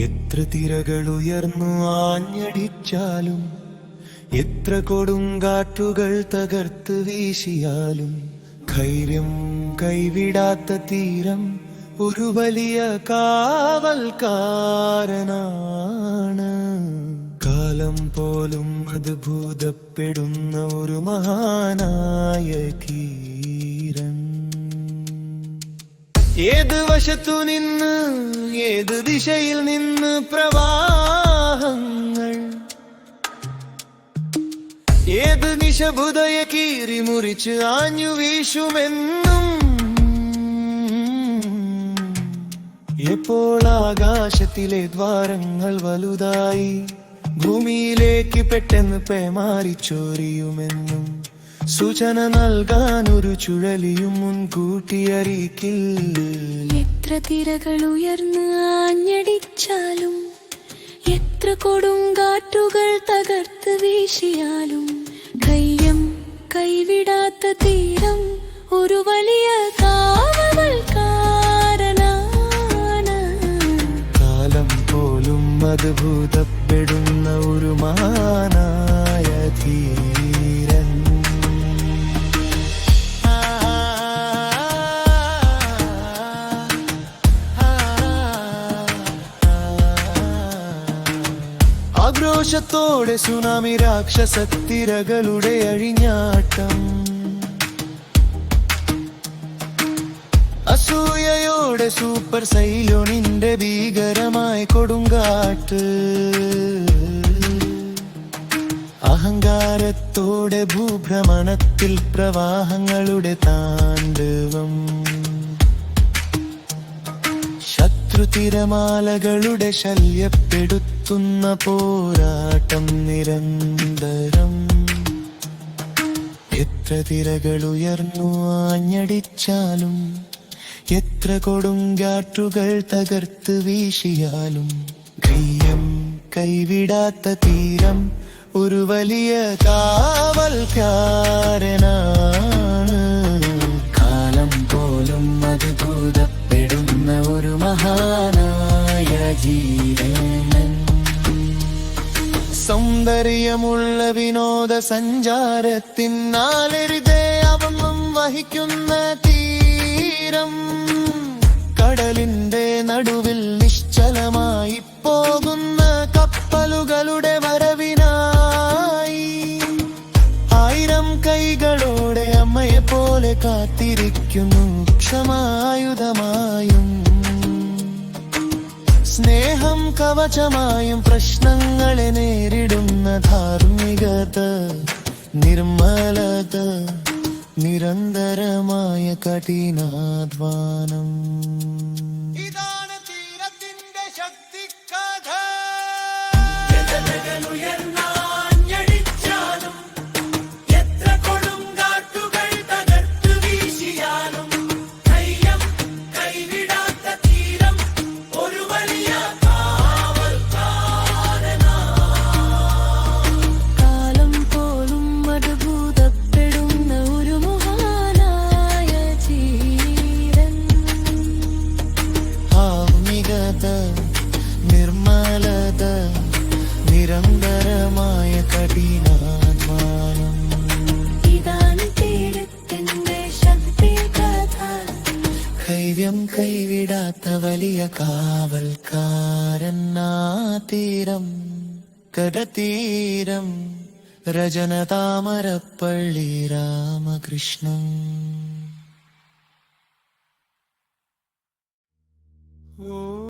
എത്ര തിരകളുയർന്നു ആഞ്ഞടിച്ചാലും, എത്ര കൊടുങ്കാറ്റുകൾ തകർത്ത് വീശിയാലും, ധൈര്യം കൈവിടാത്ത തീരം ഒരു വലിയ കാവൽക്കാരനാണ്. കാലം പോലും അത്ഭുതപ്പെടുന്ന ഒരു മഹാനായ ധീരൻ. ഏത് വശത്തു നിന്ന്, ഏത് ദിശയിൽ നിന്ന് പ്രവാഹങ്ങൾ, ഏത് നിശബ്ദതയെ കീറി മുറിച്ച് ആഞ്ഞു വീശുമെന്നും, എപ്പോൾ ആകാശത്തിലെ ദ്വാരങ്ങൾ വലുതായി ഭൂമിയിലേക്ക് പെട്ടെന്ന് പേമാരിച്ചോരിയുമെന്നും സൂചന നൽകാൻ ഒരു ചുഴലിയും മുൻകൂട്ടി അറിയിക്കില്ല. എത്ര തിരകൾ ഉയർന്ന് ആഞ്ഞടിച്ചാലും, എത്ര കൊടുങ്കാറ്റുകൾ തകർത്ത് വീശിയാലും, ധൈര്യം കൈവിടാത്ത തീരം ഒരു വലിയ കാവൽക്കാരനാണ്. കാലം പോലും അത്ഭുതപ്പെടുന്ന ഒരു മഹാനായ ധീരൻ. ആക്രോശത്തോടെ സുനാമി രാക്ഷസത്തിരകളുടെ അഴിഞ്ഞാട്ടം, അസൂയയോടെ സൂപ്പർ സൈലോണിന്റെ ഭീകരമായ കൊടുങ്കാറ്റ്, അഹങ്കാരത്തോടെ ഭൂഭ്രമണത്തിൽ പ്രവാഹങ്ങളുടെ താണ്ഡവം, ശത്രുതിരമാലകളുടെ ശല്യപ്പെടുത്തുന്ന പോരാട്ടം നിരന്തരം. എത്ര തിരകൾ ഉയർന്നു ആഞ്ഞടിച്ചാലും, എത്ര കൊടുങ്കാറ്റുകൾ തകർത്ത് വീശിയാലും, ധൈര്യം കൈവിടാത്ത തീരം ഒരു വലിയ കാവൽക്കാരനാണ്. കാലം പോലും അത്ഭുതപ്പെടുന്ന ഒരു മഹാനായ ജീവൻ. സൗന്ദര്യമുള്ള വിനോദ സഞ്ചാരത്തിനാലെരുതേ അവമം വഹിക്കുന്ന തീരം, കടലിന്റെ നടുവിൽ നിശ്ചലമായി പോകുന്ന കപ്പലുകളുടെ വരവിനായി, 1000 കൈകളോടെ അമ്മയെ പോലെ കാത്തിരിക്കുന്നു ക്ഷമായുധമായും. സ്നേഹം കവചമായും പ്രശ്നങ്ങളെ നേരിടുന്ന ധാർമ്മികത, നിർമ്മലത, നിരന്തരമായ കഠിനാധ്വാനം. ഇതാണ് തീരത്തിന്റെ ശക്തി കഥ. നിർമ്മലത, നിരന്തരമായ കഠിനാധ്വാനം. ഇതാണ് തീരത്തിന്റെ ശക്തി കഥ. ധൈര്യം കൈവിടാത്ത വലിയ കാവൽക്കാരൻ ആ തീരം, കടതീരം. രചന താമരപ്പള്ളി രാമകൃഷ്ണൻ.